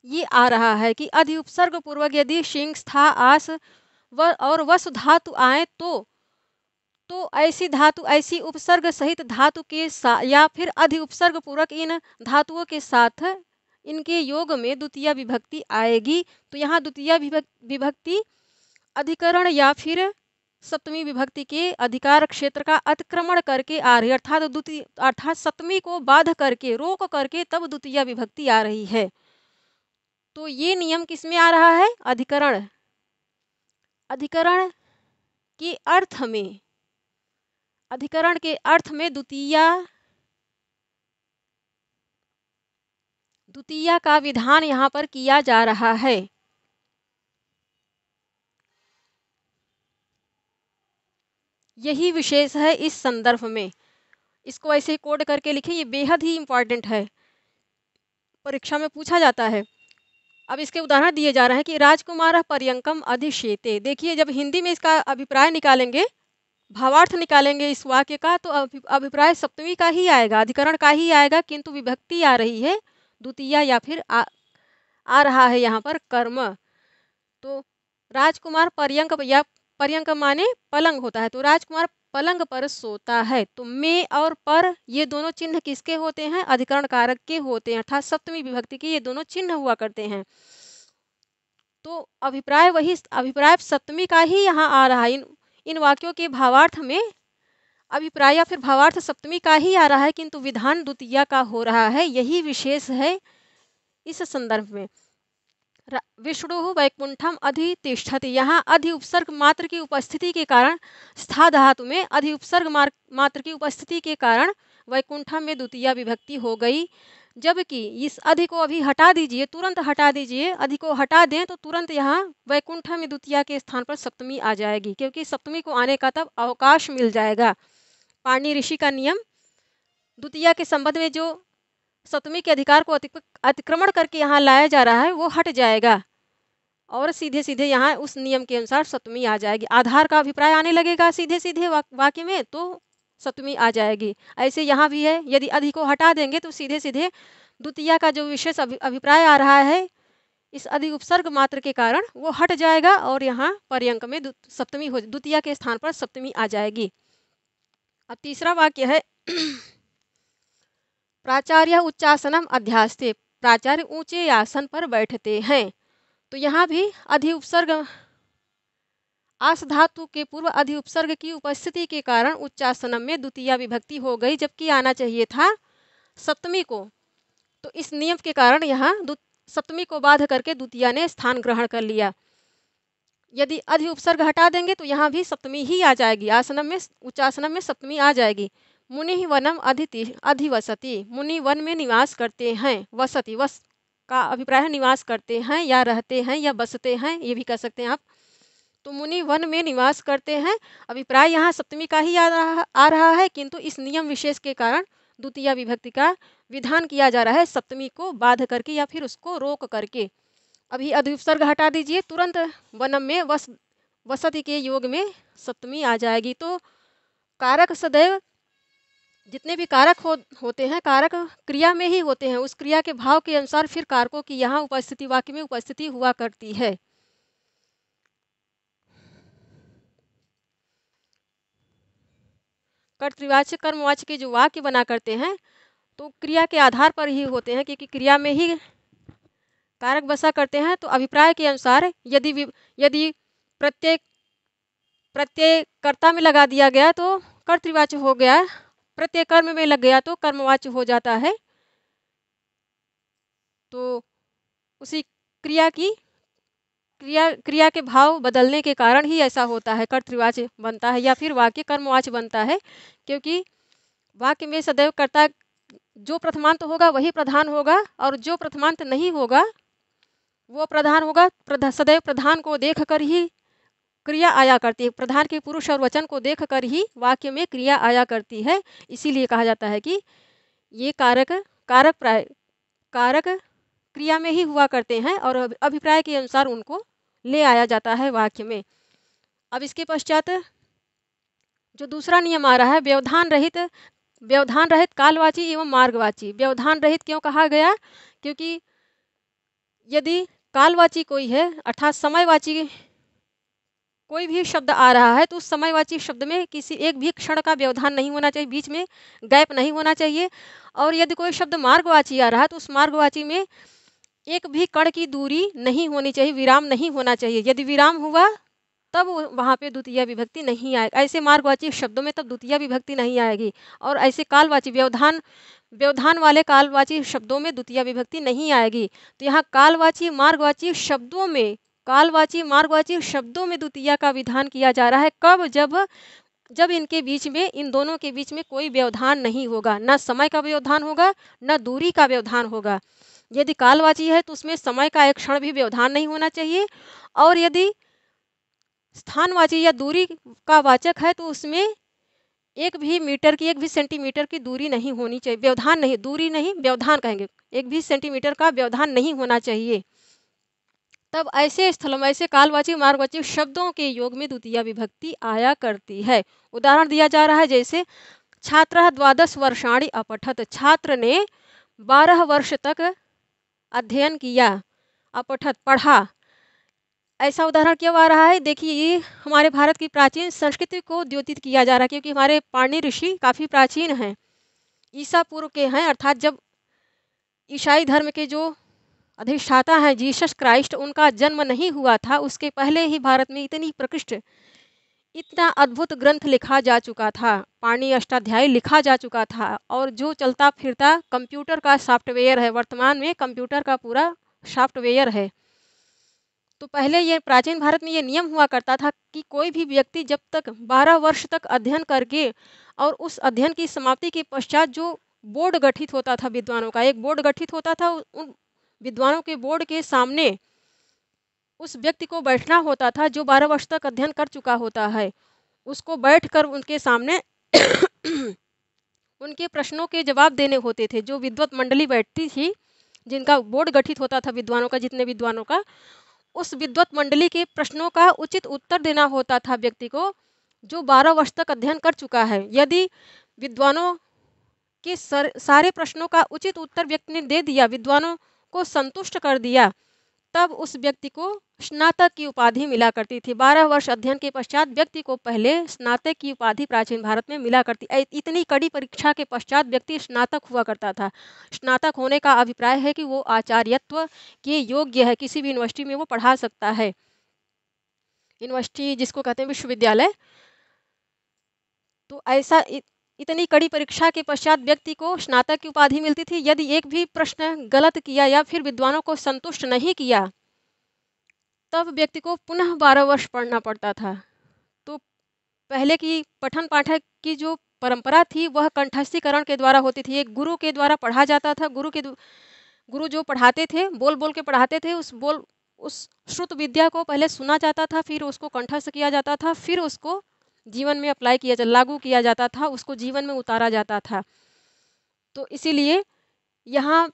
ये आ रहा है कि अधि उपसर्ग पूर्वक यदि शिंग, स्था, आस और वस धातु आए तो तो ऐसी धातु, ऐसी उपसर्ग सहित धातु के साथ या फिर अधि उपसर्ग पूर्वक इन धातुओं के साथ इनके योग में द्वितीय विभक्ति आएगी। तो यहाँ द्वितीय विभक्ति अधिकरण या फिर सप्तमी विभक्ति के अधिकार क्षेत्र का अतिक्रमण करके आ रही है, अर्थात सप्तमी को बाध करके, रोक करके तब द्वितीय विभक्ति आ रही है। तो ये नियम किसमें आ रहा है? अधिकरण, अधिकरण के अर्थ में, अधिकरण के अर्थ में द्वितीय का विधान यहाँ पर किया जा रहा है। यही विशेष है इस संदर्भ में। इसको ऐसे कोड करके लिखें, ये बेहद ही इंपॉर्टेंट है, परीक्षा में पूछा जाता है। अब इसके उदाहरण दिए जा रहे हैं कि राजकुमार पर्यंकम अधिशेते। देखिए, जब हिंदी में इसका अभिप्राय निकालेंगे, भावार्थ निकालेंगे इस वाक्य का, तो अभिप्राय सप्तमी का ही आएगा, अधिकरण का ही आएगा, किंतु विभक्ति आ रही है द्वितीय या फिर आ रहा है यहाँ पर कर्म। तो राजकुमार पर्यंक, या पर्यंक माने पलंग होता है, तो राजकुमार पलंग पर सोता है। तो में और पर ये दोनों चिन्ह किसके होते हैं? अधिकरण कारक के होते हैं, अर्थात सप्तमी विभक्ति के ये दोनों चिन्ह हुआ करते हैं। तो अभिप्राय वही, अभिप्राय सप्तमी का ही यहाँ आ रहा है। इन वाक्यों के भावार्थ में अभिप्राय या फिर भावार्थ सप्तमी का ही आ रहा है, किंतु विधान द्वितीय का हो रहा है। यही विशेष है इस संदर्भ में। विष्णु वैकुंठम अधितिष्ठति, यहाँ अधि उपसर्ग मात्र की उपस्थिति के कारण, स्था धातु में अधि उपसर्ग मात्र की उपस्थिति के कारण वैकुंठम में द्वितीय विभक्ति हो गई। जबकि इस अधि को अभी हटा दीजिए, तुरंत हटा दीजिए, अधि को हटा दें तो तुरंत यहाँ वैकुंठ में द्वितीय के स्थान पर सप्तमी आ जाएगी, क्योंकि सप्तमी को आने का तब अवकाश मिल जाएगा। पाणिनि ऋषि का नियम द्वितीय के संबंध में जो सप्तमी के अधिकार को अतिक्रमण करके यहाँ लाया जा रहा है वो हट जाएगा, और सीधे सीधे यहाँ उस नियम के अनुसार सप्तमी आ जाएगी। आधार का अभिप्राय आने लगेगा सीधे सीधे वाक्य में, तो सप्तमी आ जाएगी। ऐसे यहाँ भी है, यदि अधि को हटा देंगे तो सीधे सीधे द्वितीय का जो विशेष अभिप्राय आ रहा है इस अधि उपसर्ग मात्र के कारण वो हट जाएगा, और यहाँ पर्यंक में सप्तमी हो, द्वितीय के स्थान पर सप्तमी आ जाएगी। अब तीसरा वाक्य है प्राचार्य उच्चासनम अध्यास्ते, प्राचार्य ऊंचे आसन पर बैठते हैं। तो यहाँ भी अधि उपसर्ग, आस धातु के पूर्व अधि उपसर्ग की उपस्थिति के कारण उच्चासनम में द्वितीय विभक्ति हो गई, जबकि आना चाहिए था सप्तमी को। तो इस नियम के कारण यहाँ सप्तमी को बाध करके द्वितीय ने स्थान ग्रहण कर लिया। यदि अधि उपसर्ग हटा देंगे तो यहाँ भी सप्तमी ही आ जाएगी, आसनम में, उच्चासनम में सप्तमी आ जाएगी। मुनि वनम अधिवसति, मुनि वन में निवास करते हैं। वसति, वस का अभिप्राय है निवास करते हैं या रहते हैं या बसते हैं, ये भी कह सकते हैं आप। तो मुनि वन में निवास करते हैं, अभिप्राय यहाँ सप्तमी का ही आ रहा है, किंतु इस नियम विशेष के कारण द्वितीय विभक्ति का विधान किया जा रहा है सप्तमी को बाध करके या फिर उसको रोक करके। अभी अधि उपसर्ग हटा दीजिए, तुरंत वनम में वसति के योग में सप्तमी आ जाएगी। तो कारक सदैव, जितने भी कारक होते हैं, कारक क्रिया में ही होते हैं, उस क्रिया के भाव के अनुसार फिर कारकों की यहाँ उपस्थिति, वाक्य में उपस्थिति हुआ करती है। कर्तृवाच्य कर्मवाच्य के जो वाक्य बना करते हैं तो क्रिया के आधार पर ही होते हैं, क्योंकि क्रिया में ही कारक बसा करते हैं। तो अभिप्राय के अनुसार यदि प्रत्यय कर्ता में लगा दिया गया तो कर्तृवाच्य हो गया, प्रत्यय कर्म में लग गया तो कर्मवाच्य हो जाता है। तो उसी क्रिया के भाव बदलने के कारण ही ऐसा होता है, कर्तृवाच्य बनता है या फिर वाक्य कर्मवाच्य बनता है, क्योंकि वाक्य में सदैव कर्ता जो प्रथमांत होगा वही प्रधान होगा, और जो प्रथमांत नहीं होगा वो प्रधान होगा। सदैव प्रधान को देखकर ही क्रिया आया करती है, प्रधान के पुरुष और वचन को देखकर ही वाक्य में क्रिया आया करती है। इसीलिए कहा जाता है कि ये कारक क्रिया में ही हुआ करते हैं और अभिप्राय के अनुसार उनको ले आया जाता है वाक्य में। अब इसके पश्चात जो दूसरा नियम आ रहा है, व्यवधान रहित कालवाची एवं मार्गवाची। व्यवधान रहित क्यों कहा गया? क्योंकि यदि कालवाची कोई है, अर्थात समयवाची कोई भी शब्द आ रहा है तो उस समयवाची शब्द में किसी एक भी क्षण का व्यवधान नहीं होना चाहिए, बीच में गैप नहीं होना चाहिए। और यदि कोई शब्द मार्गवाची आ रहा है तो उस मार्गवाची में एक भी कण की दूरी नहीं होनी चाहिए, विराम नहीं होना चाहिए। यदि विराम हुआ तब वहाँ पे द्वितीय विभक्ति नहीं आएगी। ऐसे मार्गवाची शब्दों में तब द्वितीय विभक्ति नहीं आएगी। और ऐसे कालवाची व्यवधान व्यवधान वाले कालवाची शब्दों में द्वितीय विभक्ति नहीं आएगी। तो यहाँ कालवाची मार्गवाची शब्दों में कालवाची मार्गवाची शब्दों में द्वितीय का विधान किया जा रहा है। कब? जब इनके बीच में, इन दोनों के बीच में कोई व्यवधान नहीं होगा, न समय का व्यवधान होगा न दूरी का व्यवधान होगा। यदि कालवाची है तो उसमें समय का एक क्षण भी व्यवधान नहीं होना चाहिए। और यदि स्थानवाची या दूरी का वाचक है तो उसमें एक भी मीटर की, एक भी सेंटीमीटर की दूरी नहीं होनी चाहिए, व्यवधान नहीं, दूरी नहीं व्यवधान कहेंगे, एक भी सेंटीमीटर का व्यवधान नहीं होना चाहिए। तब ऐसे स्थलों में, ऐसे कालवाची मार्गवाची शब्दों के योग में द्वितीय विभक्ति आया करती है। उदाहरण दिया जा रहा है, जैसे छात्रः 12 वर्षाणि अपठत, छात्र ने 12 वर्ष तक अध्ययन किया, अपठत पढ़ा। ऐसा उदाहरण क्यों आ रहा है? देखिए, ये हमारे भारत की प्राचीन संस्कृति को द्योतित किया जा रहा है, क्योंकि हमारे पाणिनि ऋषि काफ़ी प्राचीन हैं, ईसा पूर्व के हैं। अर्थात जब ईसाई धर्म के जो अधिष्ठाता हैं जीसस क्राइस्ट, उनका जन्म नहीं हुआ था, उसके पहले ही भारत में इतनी प्रकृष्ट, इतना अद्भुत ग्रंथ लिखा जा चुका था, पाणिनि अष्टाध्यायी लिखा जा चुका था। और जो चलता फिरता कंप्यूटर का सॉफ्टवेयर है, वर्तमान में कंप्यूटर का पूरा सॉफ्टवेयर है। तो पहले ये प्राचीन भारत में ये नियम हुआ करता था कि कोई भी व्यक्ति जब तक 12 वर्ष तक अध्ययन करके और उस अध्ययन की समाप्ति के पश्चात जो बोर्ड गठित होता था, विद्वानों का एक बोर्ड गठित होता था, उन विद्वानों के बोर्ड के सामने उस व्यक्ति को बैठना होता था जो 12 वर्ष तक अध्ययन कर चुका होता है। उसको बैठकर उनके सामने उनके प्रश्नों के जवाब देने होते थे। जो विद्वत मंडली बैठती थी, जिनका बोर्ड गठित होता था विद्वानों का, जितने विद्वानों का, उस विद्वत मंडली के प्रश्नों का उचित उत्तर देना होता था व्यक्ति को जो 12 वर्ष तक अध्ययन कर चुका है। यदि विद्वानों के सारे प्रश्नों का उचित उत्तर व्यक्ति ने दे दिया, विद्वानों को संतुष्ट कर दिया, तब उस व्यक्ति को स्नातक की उपाधि मिला करती थी। 12 वर्ष अध्ययन के पश्चात व्यक्ति को पहले स्नातक की उपाधि प्राचीन भारत में मिला करती। इतनी कड़ी परीक्षा के पश्चात व्यक्ति स्नातक हुआ करता था। स्नातक होने का अभिप्राय है कि वो आचार्यत्व के योग्य है, किसी भी यूनिवर्सिटी में वो पढ़ा सकता है। यूनिवर्सिटी जिसको कहते हैं विश्वविद्यालय। तो ऐसा इतनी कड़ी परीक्षा के पश्चात व्यक्ति को स्नातक की उपाधि मिलती थी। यदि एक भी प्रश्न गलत किया या फिर विद्वानों को संतुष्ट नहीं किया, तब व्यक्ति को पुनः 12 वर्ष पढ़ना पड़ता था। तो पहले की पठन पाठन की जो परंपरा थी वह कंठस्थीकरण के द्वारा होती थी। एक गुरु के द्वारा पढ़ा जाता था। गुरु जो पढ़ाते थे, बोल बोल के पढ़ाते थे, उस श्रुत विद्या को पहले सुना जाता था, फिर उसको कंठस्थ किया जाता था, फिर उसको जीवन में अप्लाई किया लागू किया जाता था, उसको जीवन में उतारा जाता था। तो इसीलिए यहाँ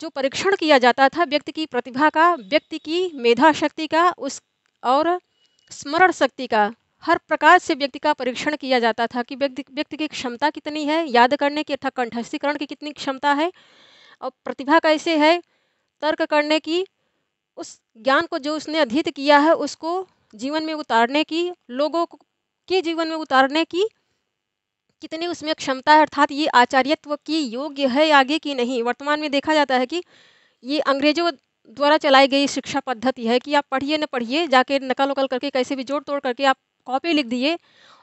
जो परीक्षण किया जाता था व्यक्ति की प्रतिभा का, व्यक्ति की मेधा शक्ति का, उस और स्मरण शक्ति का, हर प्रकार से व्यक्ति का परीक्षण किया जाता था कि व्यक्ति की क्षमता कितनी है, याद करने की अर्थात कंठस्थीकरण की कितनी क्षमता है, और प्रतिभा कैसे है, तर्क करने की, उस ज्ञान को जो उसने अधीत किया है उसको जीवन में उतारने की, लोगों के जीवन में उतारने की कितनी उसमें क्षमता है, अर्थात ये आचार्यत्व की योग्य है आगे की नहीं। वर्तमान में देखा जाता है कि ये अंग्रेजों द्वारा चलाई गई शिक्षा पद्धति है कि आप पढ़िए न पढ़िए, जाके नकल उकल करके कैसे भी जोड़ तोड़ करके आप कॉपी लिख दिए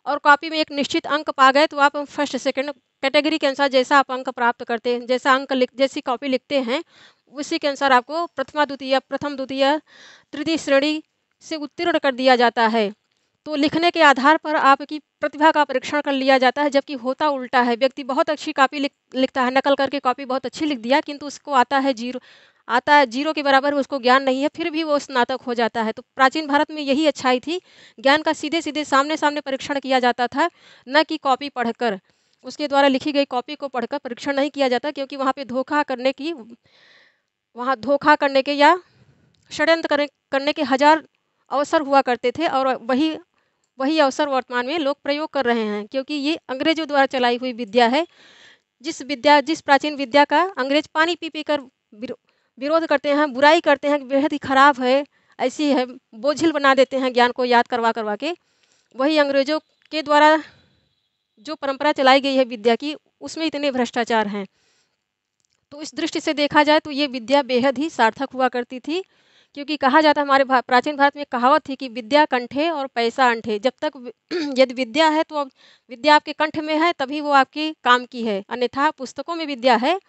और कॉपी में एक निश्चित अंक पा गए तो आप फर्स्ट सेकंड कैटेगरी के अनुसार जैसा आप अंक प्राप्त करते हैं, जैसी कॉपी लिखते हैं उसी के अनुसार आपको प्रथम द्वितीय तृतीय श्रेणी से उत्तीर्ण कर दिया जाता है। तो लिखने के आधार पर आपकी प्रतिभा का परीक्षण कर लिया जाता है, जबकि होता उल्टा है। व्यक्ति बहुत अच्छी कॉपी लिखता है, नकल करके कॉपी बहुत अच्छी लिख दिया, किंतु उसको आता है जीरो के बराबर, उसको ज्ञान नहीं है, फिर भी वो स्नातक हो जाता है। तो प्राचीन भारत में यही अच्छाई थी, ज्ञान का सीधे सीधे सामने सामने परीक्षण किया जाता था, न कि कॉपी पढ़कर, उसके द्वारा लिखी गई कॉपी को पढ़कर परीक्षण नहीं किया जाता, क्योंकि वहाँ पे धोखा करने के या षड्यंत्र करने के हजार अवसर हुआ करते थे, और वही अवसर वर्तमान में लोग प्रयोग कर रहे हैं, क्योंकि ये अंग्रेजों द्वारा चलाई हुई विद्या है। जिस प्राचीन विद्या का अंग्रेज पानी पी पी कर विरोध करते हैं, बुराई करते हैं, बेहद ही खराब है, ऐसी है, बोझिल बना देते हैं ज्ञान को याद करवा करवा के। वही अंग्रेजों के द्वारा जो परंपरा चलाई गई है विद्या की, उसमें इतने भ्रष्टाचार हैं। तो इस दृष्टि से देखा जाए तो ये विद्या बेहद ही सार्थक हुआ करती थी, क्योंकि कहा जाता है हमारे प्राचीन भारत में कहावत थी कि विद्या कंठे और पैसा अंठे। जब तक यदि विद्या है तो अब विद्या आपके कंठ में है तभी वो आपके काम की है, अन्यथा पुस्तकों में विद्या है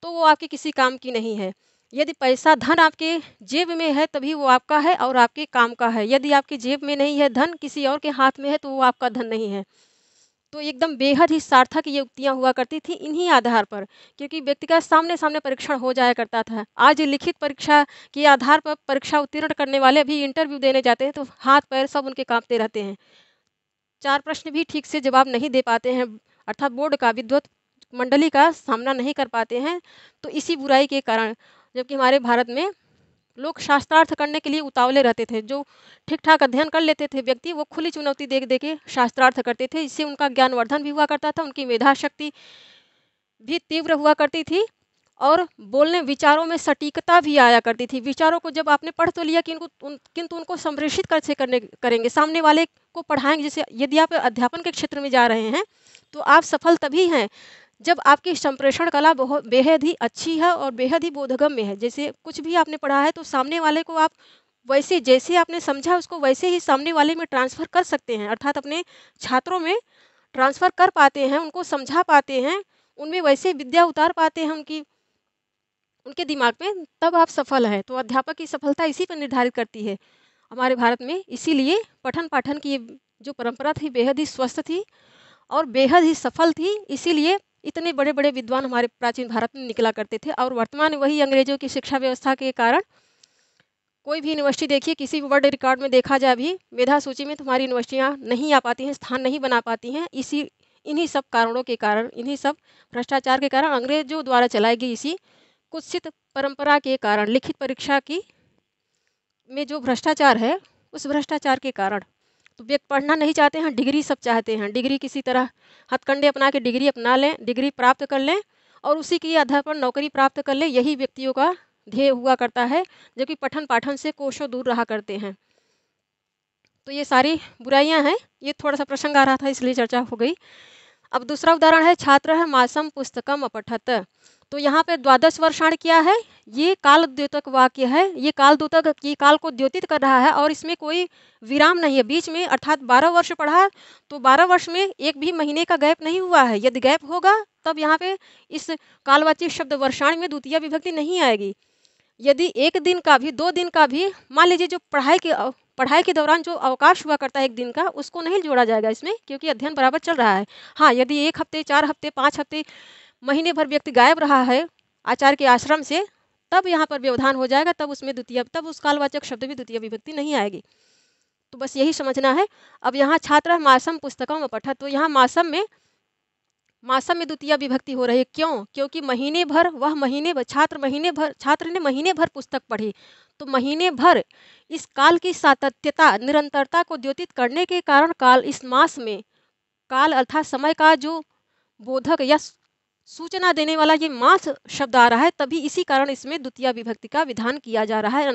तो वो आपके किसी काम की नहीं है। यदि पैसा धन आपके जेब में है तभी वो आपका है और आपके काम का है। यदि आपकी जेब में नहीं है धन, किसी और के हाथ में है, तो वो आपका धन नहीं है। तो एकदम बेहद ही सार्थक ये उक्तियाँ हुआ करती थी इन्हीं आधार पर, क्योंकि व्यक्ति का सामने सामने परीक्षण हो जाया करता था। आज लिखित परीक्षा के आधार पर परीक्षा उत्तीर्ण करने वाले अभी इंटरव्यू देने जाते हैं तो हाथ पैर सब उनके कांपते रहते हैं। 4 प्रश्न भी ठीक से जवाब नहीं दे पाते हैं, अर्थात बोर्ड का, विद्वत मंडली का सामना नहीं कर पाते हैं, तो इसी बुराई के कारण। जबकि हमारे भारत में लोग शास्त्रार्थ करने के लिए उतावले रहते थे। जो ठीक-ठाक अध्ययन कर लेते थे व्यक्ति, वो खुली चुनौती दे के शास्त्रार्थ करते थे। इससे उनका ज्ञानवर्धन भी हुआ करता था, उनकी मेधा शक्ति भी तीव्र हुआ करती थी और बोलने विचारों में सटीकता भी आया करती थी। विचारों को जब आपने पढ़ तो लिया कि किंतु उनको संप्रेषित कैसे करेंगे, सामने वाले को पढ़ाएँगे। जैसे यदि आप अध्यापन के क्षेत्र में जा रहे हैं, तो आप सफल तभी हैं जब आपकी संप्रेषण कला बहुत बेहद ही अच्छी है और बेहद ही बोधगम्य है। जैसे कुछ भी आपने पढ़ा है तो सामने वाले को आप वैसे जैसे आपने समझा उसको वैसे ही सामने वाले में ट्रांसफ़र कर सकते हैं, अर्थात अपने छात्रों में ट्रांसफ़र कर पाते हैं, उनको समझा पाते हैं, उनमें वैसे विद्या उतार पाते हैं उनके दिमाग में, तब आप सफल हैं। तो अध्यापक की सफलता इसी पर निर्धारित करती है हमारे भारत में। इसीलिए पठन-पाठन की ये जो परंपरा थी बेहद ही स्वस्थ थी और बेहद ही सफल थी। इसीलिए इतने बड़े-बड़े विद्वान हमारे प्राचीन भारत में निकला करते थे। और वर्तमान में वही अंग्रेज़ों की शिक्षा व्यवस्था के कारण कोई भी यूनिवर्सिटी देखिए, किसी भी वर्ल्ड रिकॉर्ड में देखा जाए अभी मेधा सूची में, तो हमारी यूनिवर्सिटियाँ नहीं आ पाती हैं, स्थान नहीं बना पाती हैं। इन्हीं सब कारणों के कारण, इन्हीं सब भ्रष्टाचार के कारण, अंग्रेज़ों द्वारा चलाई गई इसी कुत्सित परंपरा के कारण, लिखित परीक्षा की में जो भ्रष्टाचार है, उस भ्रष्टाचार के कारण। तो व्यक्ति पढ़ना नहीं चाहते हैं, डिग्री सब चाहते हैं। डिग्री किसी तरह हथकंडे अपना के डिग्री अपना लें, डिग्री प्राप्त कर लें और उसी के आधार पर नौकरी प्राप्त कर लें, यही व्यक्तियों का ध्येय हुआ करता है, जो कि पठन-पाठन से कोसों दूर रहा करते हैं। तो ये सारी बुराइयाँ हैं। ये थोड़ा-सा प्रसंग आ रहा था इसलिए चर्चा हो गई। अब दूसरा उदाहरण है, छात्रः मासम पुस्तकम अपठत। तो यहाँ पे द्वादश वर्षाण क्या है? ये काल द्योतक वाक्य है। ये काल द्योतक, ये काल को द्योतित कर रहा है और इसमें कोई विराम नहीं है बीच में, अर्थात 12 वर्ष पढ़ा तो 12 वर्ष में एक भी महीने का गैप नहीं हुआ है। यदि गैप होगा तब यहाँ पे इस कालवाची शब्द वर्षाण में द्वितीय विभक्ति नहीं आएगी। यदि 1 दिन का भी, 2 दिन का भी, मान लीजिए जो पढ़ाई के दौरान जो अवकाश हुआ करता है 1 दिन का, उसको नहीं जोड़ा जाएगा इसमें, क्योंकि अध्ययन बराबर चल रहा है। हाँ, यदि 1 हफ्ते, 4 हफ्ते, 5 हफ्ते, महीने भर व्यक्ति गायब रहा है आचार्य के आश्रम से, तब यहाँ पर व्यवधान हो जाएगा, तब उस कालवाचक शब्द में द्वितीय विभक्ति नहीं आएगी। तो बस यही समझना है। अब यहाँ छात्र मासम पुस्तकम अपठत, तो यहाँ मासम में द्वितीय विभक्ति हो रही है। क्यों? क्योंकि छात्र ने महीने भर पुस्तक पढ़ी। तो महीने भर इस काल की सातत्यता, निरंतरता को द्योतित करने के कारण काल, इस मास में काल अर्थात समय का जो बोधक या सूचना देने वाला ये मास शब्द आ रहा है, तभी इसी कारण इसमें द्वितीय विभक्ति का विधान किया जा रहा है।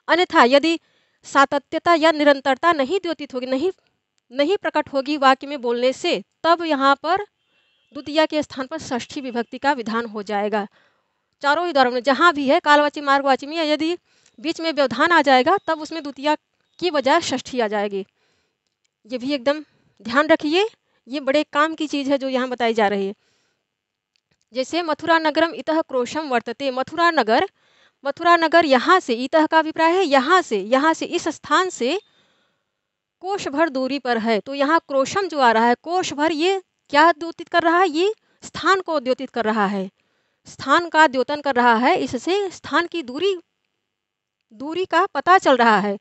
अन्यथा यदि सातत्यता या निरंतरता नहीं द्योतित होगी, नहीं प्रकट होगी वाक्य में बोलने से, तब यहाँ पर द्वितीय के स्थान पर षष्ठी विभक्ति का विधान हो जाएगा। चारों ही उदाहरण में जहाँ भी है कालवाची, मार्गवाची में यदि बीच में व्यवधान आ जाएगा, तब उसमें द्वितीय की बजाय षष्ठी आ जाएगी। ये भी एकदम ध्यान रखिए, ये बड़े काम की चीज़ है जो यहाँ बताई जा रही है। जैसे मथुरा नगरम इतः क्रोशम वर्तते। मथुरा नगर यहाँ से, इतः का अभिप्राय है यहाँ से, इस स्थान से कोश भर दूरी पर है। तो यहाँ क्रोशम जो आ रहा है, कोश भर, ये क्या द्योतित कर रहा है? ये स्थान को द्योतित कर रहा है, स्थान का द्योतन कर रहा है। इससे स्थान की दूरी का पता चल रहा है।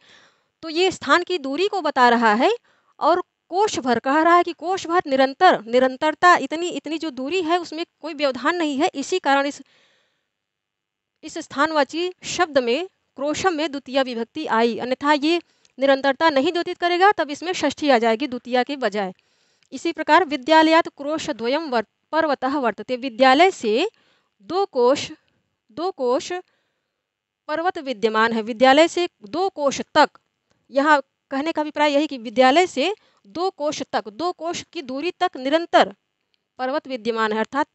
तो ये स्थान की दूरी को बता रहा है और कोश भर कह रहा है कि कोश भर निरंतरता, इतनी जो दूरी है उसमें कोई व्यवधान नहीं है। इसी कारण इस स्थानवाची शब्द में, क्रोशम में द्वितीय विभक्ति आई। अन्यथा ये निरंतरता नहीं द्योतित करेगा, तब इसमें षष्ठी आ जाएगी द्वितीय के बजाय। इसी प्रकार विद्यालयात क्रोश द्वयम पर्वतः वर्तते। विद्यालय से दो कोश पर्वत विद्यमान है, विद्यालय से 2 कोश तक। यहाँ कहने का अभिप्राय यही कि विद्यालय से 2 कोश तक, 2 कोश की दूरी तक निरंतर पर्वत विद्यमान है। अर्थात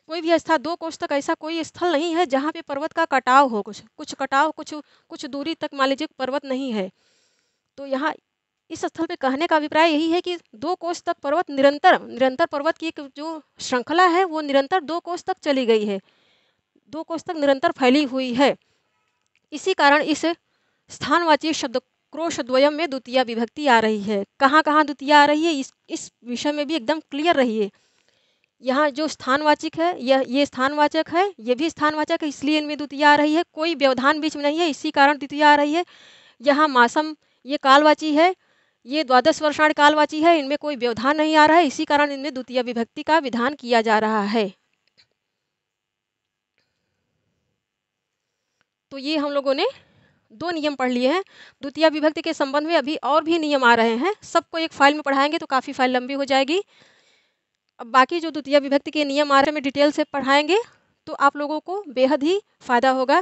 कोई भी स्थान 2 कोस तक ऐसा कोई स्थल नहीं है जहाँ पे पर्वत का कटाव हो, कुछ कटाव कुछ दूरी तक मान लीजिए पर्वत नहीं है। तो यहाँ इस स्थल पे कहने का अभिप्राय यही है कि 2 कोस तक पर्वत निरंतर पर्वत की एक जो श्रृंखला है वो निरंतर 2 कोस तक चली गई है, 2 कोस तक निरंतर फैली हुई है। इसी कारण इस स्थानवाची शब्दकोश द्वयम में द्वितीय विभक्ति आ रही है। कहाँ कहाँ द्वितीय आ रही है इस विषय में भी एकदम क्लियर रहिए। यहाँ जो स्थानवाचक है ये स्थानवाचक है, ये भी स्थानवाचक है, इसलिए इनमें द्वितीय आ रही है। कोई व्यवधान बीच में नहीं है, इसी कारण द्वितीय आ रही है। यहाँ मासम ये कालवाची है, ये द्वादश वर्षाण कालवाची है, इनमें कोई व्यवधान नहीं आ रहा है, इसी कारण इनमें द्वितीय विभक्ति का विधान किया जा रहा है। तो ये हम लोगों ने 2 नियम पढ़ लिए हैं। द्वितीय विभक्ति के संबंध में अभी और भी नियम आ रहे हैं, सबको एक फाइल में पढ़ाएंगे तो काफ़ी फाइल लंबी हो जाएगी। अब बाकी जो द्वितीय विभक्ति के नियम आ रहे हैं में डिटेल से पढ़ाएंगे तो आप लोगों को बेहद ही फ़ायदा होगा।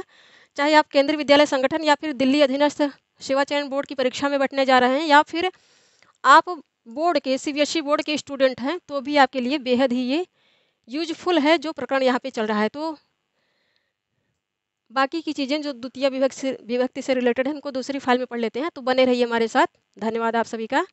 चाहे आप केंद्रीय विद्यालय संगठन या फिर दिल्ली अधीनस्थ सेवा चयन बोर्ड की परीक्षा में बैठने जा रहे हैं, या फिर आप बोर्ड के सीबीएसई बोर्ड के स्टूडेंट हैं, तो भी आपके लिए बेहद ही ये यूजफुल है जो प्रकरण यहाँ पे चल रहा है। तो बाकी की चीज़ें जो द्वितीय विभक्ति से रिलेटेड है उनको दूसरी फाइल में पढ़ लेते हैं। तो बने रहिए हमारे साथ। धन्यवाद आप सभी का।